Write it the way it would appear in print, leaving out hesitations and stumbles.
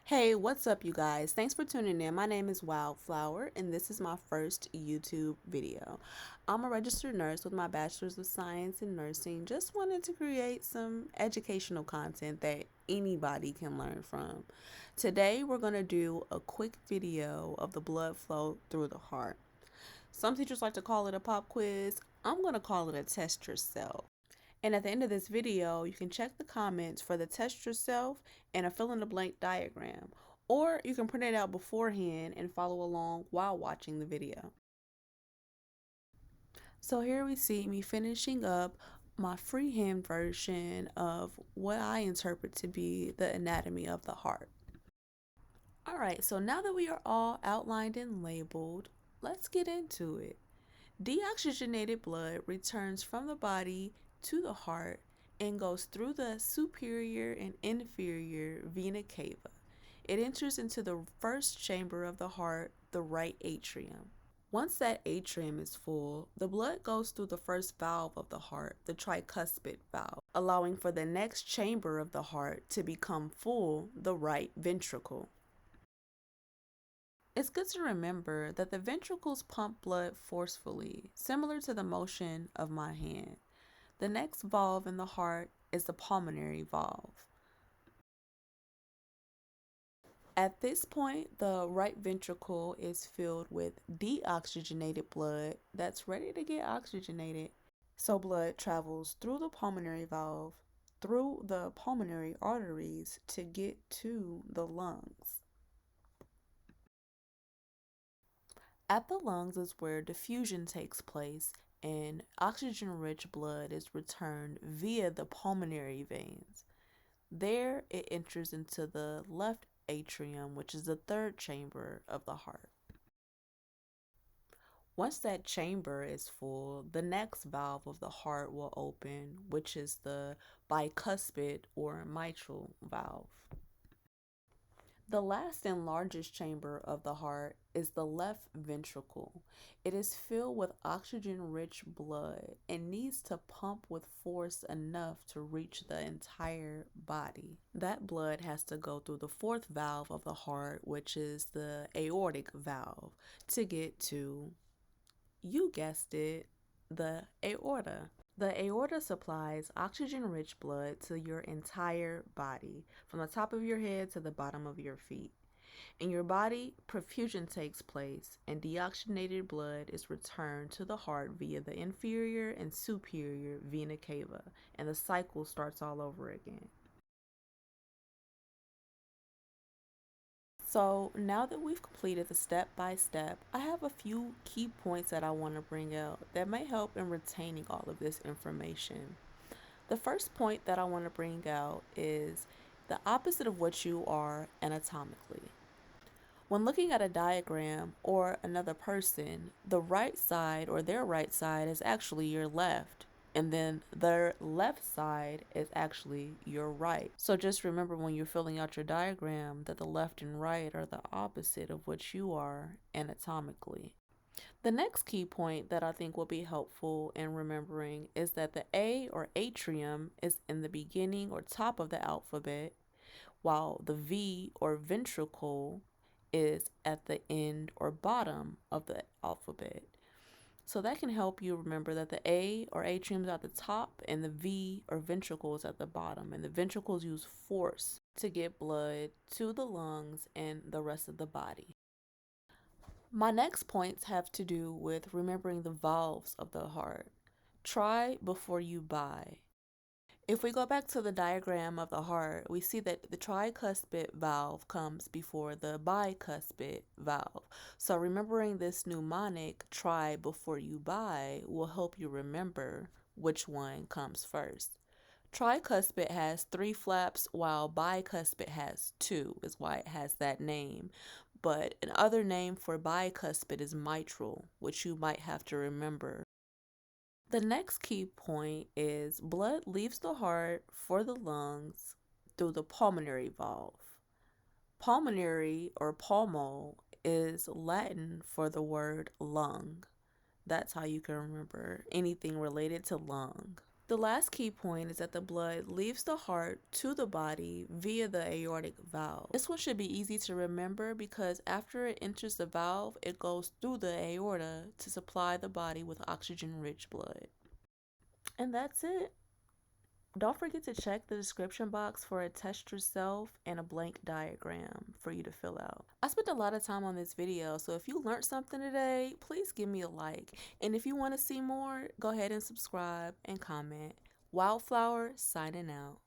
Hey, what's up, you guys? Thanks for tuning in. My name is Wildflower, and this is my first YouTube video. I'm a registered nurse with my bachelor's of science in nursing. Just wanted to create some educational content that anybody can learn from. Today, we're going to do a quick video of the blood flow through the heart. Some teachers like to call it a pop quiz. I'm going to call it a test yourself. And at the end of this video, you can check the comments for the test yourself and a fill-in-the-blank diagram. Or you can print it out beforehand and follow along while watching the video. So here we see me finishing up my freehand version of what I interpret to be the anatomy of the heart. Alright, so now that we are all outlined and labeled, let's get into it. Deoxygenated blood returns from the body to the heart and goes through the superior and inferior vena cava. It enters into the first chamber of the heart, the right atrium. Once that atrium is full, the blood goes through the first valve of the heart, the tricuspid valve, allowing for the next chamber of the heart to become full, the right ventricle. It's good to remember that the ventricles pump blood forcefully, similar to the motion of my hand. The next valve in the heart is the pulmonary valve. At this point, the right ventricle is filled with deoxygenated blood that's ready to get oxygenated. So blood travels through the pulmonary valve, through the pulmonary arteries to get to the lungs. At the lungs is where diffusion takes place and oxygen-rich blood is returned via the pulmonary veins. There it enters into the left atrium, which is the third chamber of the heart. Once that chamber is full, the next valve of the heart will open, which is the bicuspid or mitral valve. The last and largest chamber of the heart is the left ventricle. It is filled with oxygen-rich blood and needs to pump with force enough to reach the entire body. That blood has to go through the fourth valve of the heart, which is the aortic valve, to get to, you guessed it, the aorta. The aorta supplies oxygen-rich blood to your entire body, from the top of your head to the bottom of your feet. In your body, perfusion takes place, and deoxygenated blood is returned to the heart via the inferior and superior vena cava, and the cycle starts all over again. So now that we've completed the step by step, I have a few key points that I want to bring out that may help in retaining all of this information. The first point that I want to bring out is the opposite of what you are anatomically. When looking at a diagram or another person, the right side or their right side is actually your left, and then their left side is actually your right. So just remember when you're filling out your diagram that the left and right are the opposite of what you are anatomically. The next key point that I think will be helpful in remembering is that the A or atrium is in the beginning or top of the alphabet, while the V or ventricle is at the end or bottom of the alphabet. So that can help you remember that the A or atrium is at the top and the V or ventricle is at the bottom. And the ventricles use force to get blood to the lungs and the rest of the body. My next points have to do with remembering the valves of the heart. Try before you buy. If we go back to the diagram of the heart, we see that the tricuspid valve comes before the bicuspid valve. So remembering this mnemonic, try before you buy, will help you remember which one comes first. Tricuspid has 3 flaps, while bicuspid has 2, is why it has that name. But another name for bicuspid is mitral, which you might have to remember. The next key point is blood leaves the heart for the lungs through the pulmonary valve. Pulmonary or pulmo is Latin for the word lung. That's how you can remember anything related to lung. The last key point is that the blood leaves the heart to the body via the aortic valve. This one should be easy to remember because after it enters the valve, it goes through the aorta to supply the body with oxygen-rich blood. And that's it. Don't forget to check the description box for a test yourself and a blank diagram for you to fill out. I spent a lot of time on this video, so if you learned something today, please give me a like. And if you want to see more, go ahead and subscribe and comment. Wildflower signing out.